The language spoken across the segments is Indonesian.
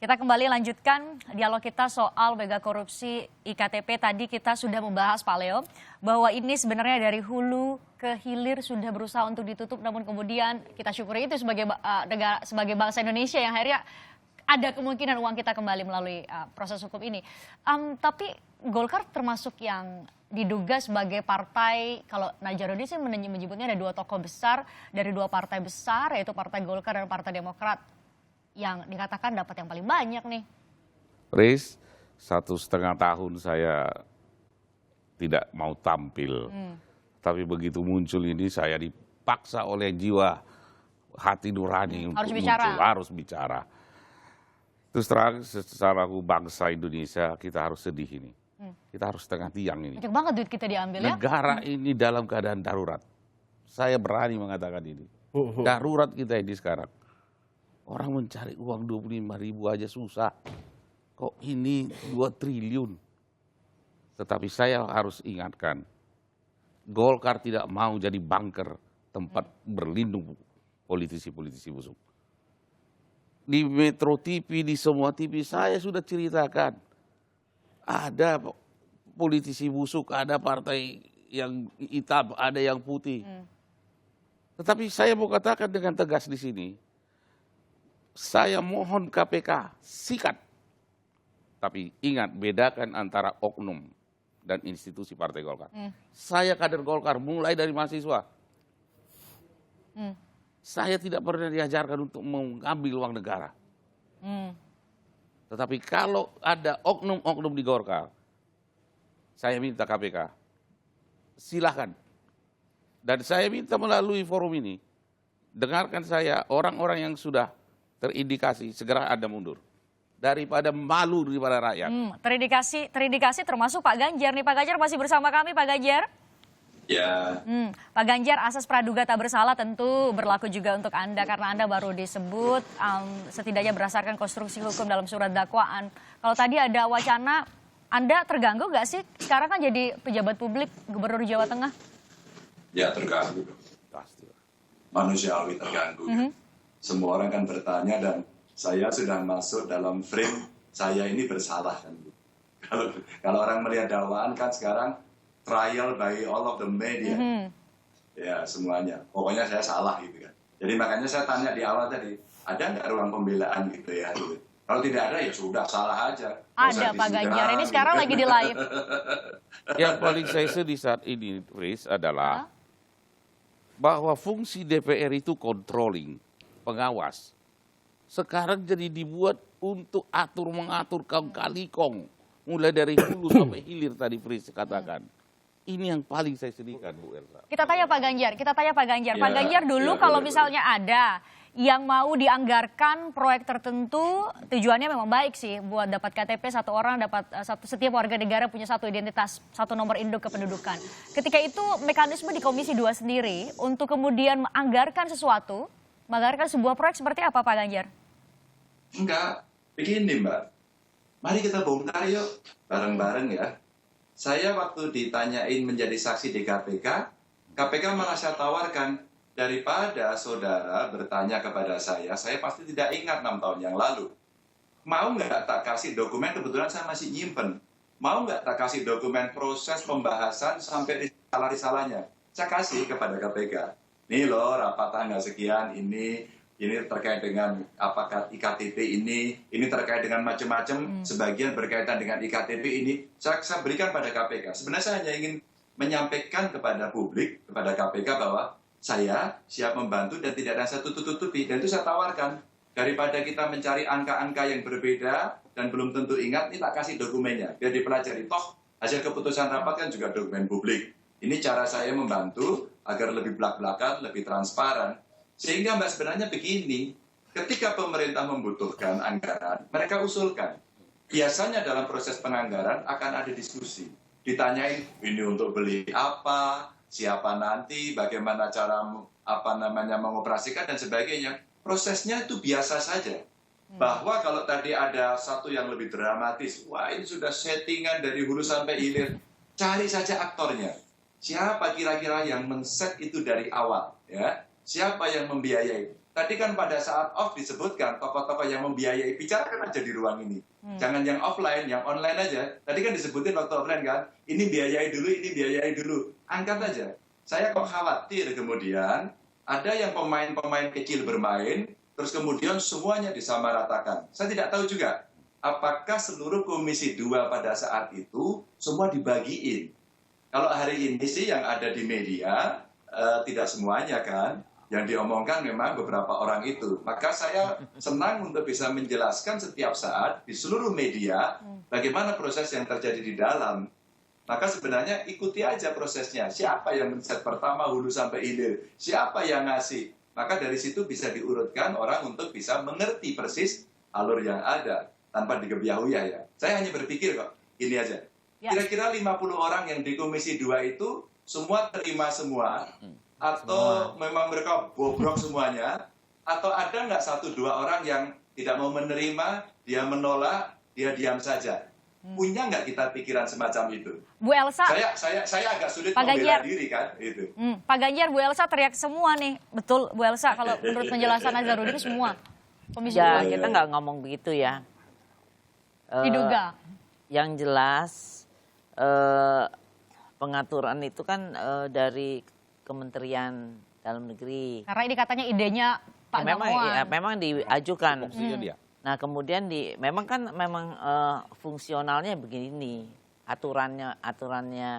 Kita kembali lanjutkan dialog kita soal mega korupsi IKTP. Tadi kita sudah membahas, Pak Leo, bahwa ini sebenarnya dari hulu ke hilir sudah berusaha untuk ditutup, namun kemudian kita syukuri itu sebagai negara, sebagai bangsa Indonesia yang akhirnya ada kemungkinan uang kita kembali melalui proses hukum ini. Tapi Golkar termasuk yang diduga sebagai partai, kalau Najarudin sih menyebutnya ada dua tokoh besar dari dua partai besar, yaitu Partai Golkar dan Partai Demokrat, yang dikatakan dapat yang paling banyak nih. Riz, 1,5 tahun saya tidak mau tampil. Tapi begitu muncul ini saya dipaksa oleh jiwa hati nurani untuk muncul, harus bicara. Terus terang secara bangsa Indonesia kita harus sedih ini. Kita harus tengah tiang ini. Banyak banget duit kita diambil ya. Negara ini dalam keadaan darurat. Saya berani mengatakan ini. Darurat kita ini sekarang. Orang mencari uang 25.000 aja susah. Kok ini 2 triliun. Tetapi saya harus ingatkan, Golkar tidak mau jadi bunker, tempat berlindung politisi-politisi busuk. Di Metro TV, di semua TV saya sudah ceritakan. Ada politisi busuk, ada partai yang hitam, ada yang putih. Tetapi saya mau katakan dengan tegas di sini, saya mohon KPK sikat. Tapi ingat, bedakan antara oknum dan institusi Partai Golkar. Saya kader Golkar mulai dari mahasiswa. Saya tidak pernah diajarkan untuk mengambil uang negara. Tetapi kalau ada oknum-oknum di Golkar, saya minta KPK, silahkan. Dan saya minta melalui forum ini, dengarkan saya, orang-orang yang sudah terindikasi segera Anda mundur. Daripada malu daripada rakyat. Terindikasi termasuk Pak Ganjar nih. Pak Ganjar masih bersama kami, Pak Ganjar? Ya. Pak Ganjar, asas praduga tak bersalah tentu berlaku juga untuk Anda karena Anda baru disebut setidaknya berdasarkan konstruksi hukum dalam surat dakwaan. Kalau tadi ada wacana, Anda terganggu nggak sih? Sekarang kan jadi pejabat publik, Gubernur Jawa Tengah. Ya, terganggu. Pasti. Manusiawi terganggu. Semua orang kan bertanya dan saya sudah masuk dalam frame saya ini bersalah kan. Kalau orang melihat dakwaan kan sekarang trial by all of the media. Ya, semuanya. Pokoknya saya salah gitu kan. Jadi makanya saya tanya di awal tadi, ada nggak ruang pembelaan gitu ya? Gitu. Kalau tidak ada ya sudah salah aja. Ada Pak Ganjar, ini sekarang lagi di live. Yang paling saya sedih saat ini, Riz, adalah bahwa fungsi DPR itu controlling, pengawas. Sekarang jadi dibuat untuk atur-mengatur kaum kalikong. Mulai dari hulu sampai hilir tadi Fris katakan. Ini yang paling saya sedihkan, Bu Elsa. Kita tanya Pak Ganjar. Pak Ganjar dulu kalau misalnya ada yang mau dianggarkan proyek tertentu, tujuannya memang baik sih buat dapat KTP, satu orang dapat setiap warga negara punya satu identitas, satu nomor induk kependudukan. Ketika itu mekanisme di Komisi 2 sendiri untuk kemudian menganggarkan sesuatu, menganggarkan sebuah proyek seperti apa Pak Ganjar? Enggak, begini Mbak. Mari kita bongkar yuk, bareng-bareng ya. Saya waktu ditanyain menjadi saksi di KPK, KPK malah saya tawarkan, daripada saudara bertanya kepada saya pasti tidak ingat 6 tahun yang lalu. Mau nggak tak kasih dokumen, kebetulan saya masih nyimpen. Mau nggak tak kasih dokumen proses pembahasan sampai risalah-risalahnya? Saya kasih kepada KPK. Nih loh, rapat tanggal sekian, ini terkait dengan apakah IKTP ini terkait dengan macam-macam, sebagian berkaitan dengan IKTP ini. Saya berikan pada KPK. Sebenarnya saya hanya ingin menyampaikan kepada publik, kepada KPK bahwa saya siap membantu dan tidak ada saya tutup-tutupi. Dan itu saya tawarkan. Daripada kita mencari angka-angka yang berbeda dan belum tentu ingat, ini tak kasih dokumennya. Biar dipelajari. Toh hasil keputusan rapat kan juga dokumen publik. Ini cara saya membantu agar lebih belak-belakan, lebih transparan. Sehingga Mbak sebenarnya begini, ketika pemerintah membutuhkan anggaran, mereka usulkan. Biasanya dalam proses penganggaran akan ada diskusi. Ditanyain ini untuk beli apa, siapa nanti, bagaimana cara mengoperasikan dan sebagainya. Prosesnya itu biasa saja. Bahwa kalau tadi ada satu yang lebih dramatis, wah ini sudah settingan dari hulu sampai hilir, cari saja aktornya. Siapa kira-kira yang men-set itu dari awal, ya? Siapa yang membiayai? tadi kan pada saat off disebutkan tokoh-tokoh yang membiayai, bicarakan aja di ruang ini. Jangan yang offline, yang online aja. Tadi kan disebutin waktu offline kan, ini biayai dulu, ini biayai dulu. Angkat aja. Saya kok khawatir kemudian ada yang pemain-pemain kecil bermain, terus kemudian semuanya disamaratakan. Saya tidak tahu juga apakah seluruh Komisi 2 pada saat itu semua dibagiin. Kalau hari ini sih yang ada di media, tidak semuanya kan, yang diomongkan memang beberapa orang itu. Maka saya senang untuk bisa menjelaskan setiap saat di seluruh media bagaimana proses yang terjadi di dalam. Maka sebenarnya ikuti aja prosesnya. Siapa yang men-set pertama hulu sampai hilir, siapa yang ngasih. Maka dari situ bisa diurutkan orang untuk bisa mengerti persis alur yang ada tanpa digebiahuya ya. Saya hanya berpikir kok, ini aja. Kira-kira 50 orang yang di Komisi 2 itu semua terima semua, atau memang mereka bobrok semuanya, atau ada nggak 1-2 orang yang tidak mau menerima, dia menolak, dia diam saja. Punya nggak kita pikiran semacam itu? Bu Elsa, saya agak sulit Pak membela Ganjar. diri kan itu. Pak Ganjar, Bu Elsa teriak semua nih. Betul, Bu Elsa, kalau menurut penjelasan Nazarudin semua. Komisi Ya, 2 kita nggak ngomong begitu ya. diduga. Yang jelas pengaturan itu kan dari Kementerian Dalam Negeri. Karena ini katanya idenya Pak Gamawan. Memang diajukan. Fungsinya dia. Nah kemudian memang fungsionalnya begini, aturannya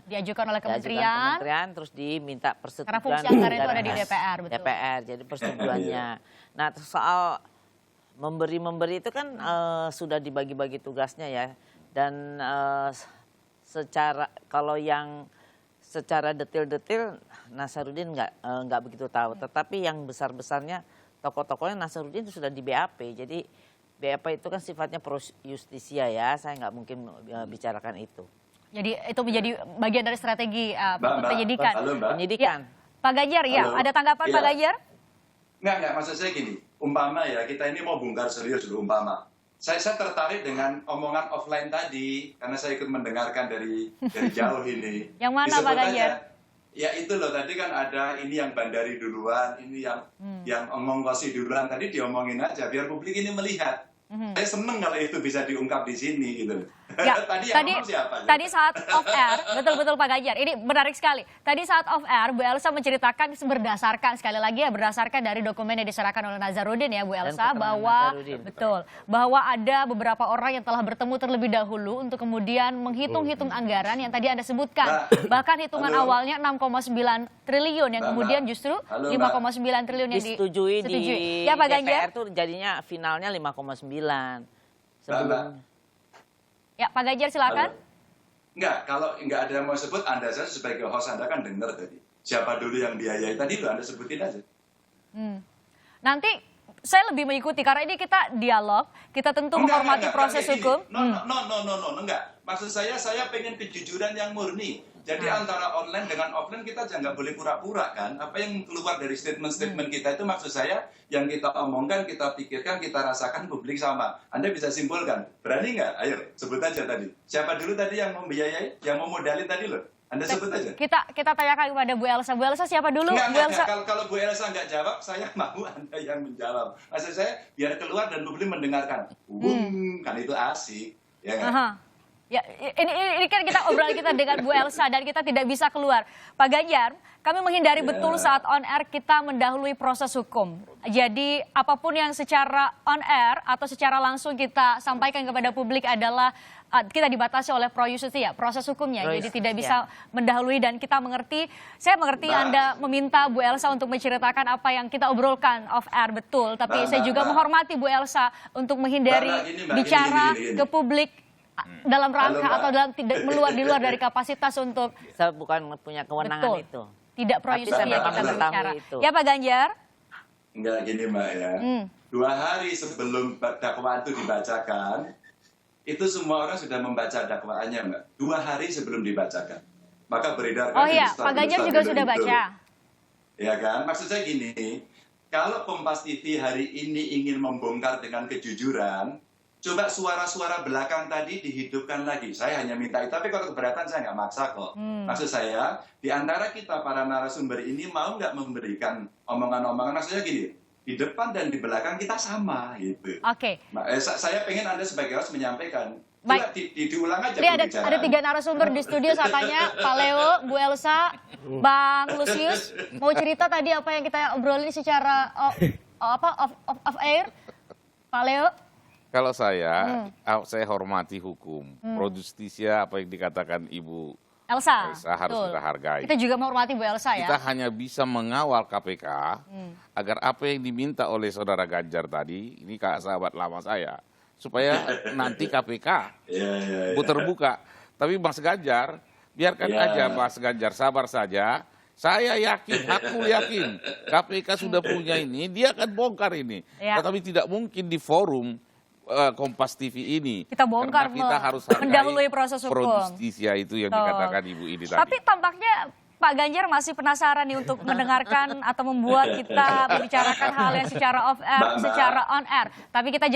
Diajukan oleh diajukan kementerian. kementerian, terus diminta persetujuan Karena fungsi anggaran itu dari ada di DPR, betul. DPR, jadi persetujuannya. Nah soal memberi itu kan sudah dibagi-bagi tugasnya ya, dan kalau yang secara detail Nazarudin nggak begitu tahu, tetapi yang besar-besarnya tokoh-tokohnya Nazarudin itu sudah di BAP, jadi BAP itu kan sifatnya pro justisia ya, saya nggak mungkin bicarakan itu. Jadi itu menjadi bagian dari strategi penyidikan. Halo Mbak. Penyidikan. Ya, Pak Ganjar, ya, Halo. ada tanggapan Iya. Pak Ganjar? Enggak, maksud saya gini, umpama ya, kita ini mau bongkar serius dulu umpama. Saya tertarik dengan omongan offline tadi, karena saya ikut mendengarkan dari jauh ini. Yang mana Disebut Pak Ganjar? aja, ya itu loh, tadi kan ada ini yang bandari duluan, ini yang ngongkosi duluan, tadi diomongin aja, biar publik ini melihat. Saya seneng kalau itu bisa diungkap di sini gitu. Ya, Yang ngomong siapa? tadi saat off air, betul-betul Pak Ganjar, ini menarik sekali. Tadi saat off air, Bu Elsa menceritakan berdasarkan, sekali lagi ya, berdasarkan dari dokumen yang diserahkan oleh Nazarudin ya Bu Elsa, keterangan bahwa Nazarudin. betul, bahwa ada beberapa orang yang telah bertemu terlebih dahulu untuk kemudian menghitung-hitung anggaran yang tadi Anda sebutkan. Bahkan hitungan Halo. awalnya 6,9 triliun yang Mbak, kemudian Mbak. justru Halo, 5,9 triliun yang Disetujui di Ya Pak Ganjar. DPR tuh jadinya finalnya 5,9. Mbak. Ya Pak Ganjar silakan. Enggak, kalau enggak ada yang mau sebut, Anda saja sebagai host Anda kan dengar tadi. Siapa dulu yang biayai tadi, Anda sebutin aja. Nanti saya lebih mengikuti karena ini kita dialog, kita tentu menghormati proses kayak gini. hukum. No, enggak. Maksud saya pengen kejujuran yang murni. Jadi antara online dengan offline kita jangan boleh pura-pura kan. Apa yang keluar dari statement-statement kita itu maksud saya yang kita omongkan, kita pikirkan, kita rasakan publik sama. Anda bisa simpulkan. Berani nggak? Ayo, sebut aja tadi. Siapa dulu tadi yang membiayai, yang memodalin tadi loh? Anda sebut aja. Kita tanyakan kepada Bu Elsa. Bu Elsa siapa dulu? Enggak, Bu Elsa. Kalau Bu Elsa nggak jawab, saya mau Anda yang menjawab. Maksud saya biar keluar dan publik mendengarkan. Kan itu asik. Ya kan? Aha. Ya, ini kan kita obrolan kita dengan Bu Elsa dan kita tidak bisa keluar. Pak Ganjar, kami menghindari betul saat on air kita mendahului proses hukum. Jadi apapun yang secara on air atau secara langsung kita sampaikan kepada publik adalah kita dibatasi oleh pro justisia, proses hukumnya. Jadi tidak bisa mendahului dan kita mengerti, saya mengerti Anda meminta Bu Elsa untuk menceritakan apa yang kita obrolkan off air betul. Tapi saya juga menghormati Bu Elsa untuk menghindari bicara ke publik dalam rangka atau dalam tidak di luar dari kapasitas untuk Saya bukan punya kewenangan betul. itu. Tidak pro Tapi justisia saya kita memang berbicara. mengetahui itu. Ya Pak Ganjar. Enggak gini Mbak ya. 2 hari sebelum dakwaan itu dibacakan, itu semua orang sudah membaca dakwaannya Mbak. 2 hari sebelum dibacakan. Maka beredar Oh iya, Pak Ganjar juga sudah baca. Ya kan? Maksud saya gini, kalau Kompas TV hari ini ingin membongkar dengan kejujuran, coba suara-suara belakang tadi dihidupkan lagi. Saya hanya minta itu, tapi kalau keberatan saya nggak maksa kok. Maksud saya, di antara kita para narasumber ini mau nggak memberikan omongan-omongan, maksudnya gini, di depan dan di belakang kita sama gitu. Oke. Saya pengen Anda sebagai host menyampaikan. Baik. Diulang aja Ini ada pembicaraan. 3 narasumber di studio, saya tanya Pak Leo, Bu Elsa, Bang Lusius, mau cerita tadi apa yang kita obrolin secara off air, Pak Leo? Kalau saya hormati hukum, pro justisia apa yang dikatakan Ibu Elsa harus betul. kita hargai. Kita juga menghormati Bu Elsa ya. Kita hanya bisa mengawal KPK agar apa yang diminta oleh saudara Ganjar tadi, ini sahabat lama saya, supaya nanti KPK terbuka. Tapi Mas Ganjar, biarkan aja Mas Ganjar, sabar saja. Saya yakin, aku yakin KPK sudah punya ini, dia akan bongkar ini. Ya. Tetapi tidak mungkin di forum Kompas TV ini. Kita bongkar, karena kita harus hargai mendahului proses hukum. pro justisia itu yang dikatakan Ibu ini tadi. Tapi tampaknya Pak Ganjar masih penasaran nih untuk mendengarkan atau membuat kita membicarakan hal yang secara off air, secara on air. Tapi kita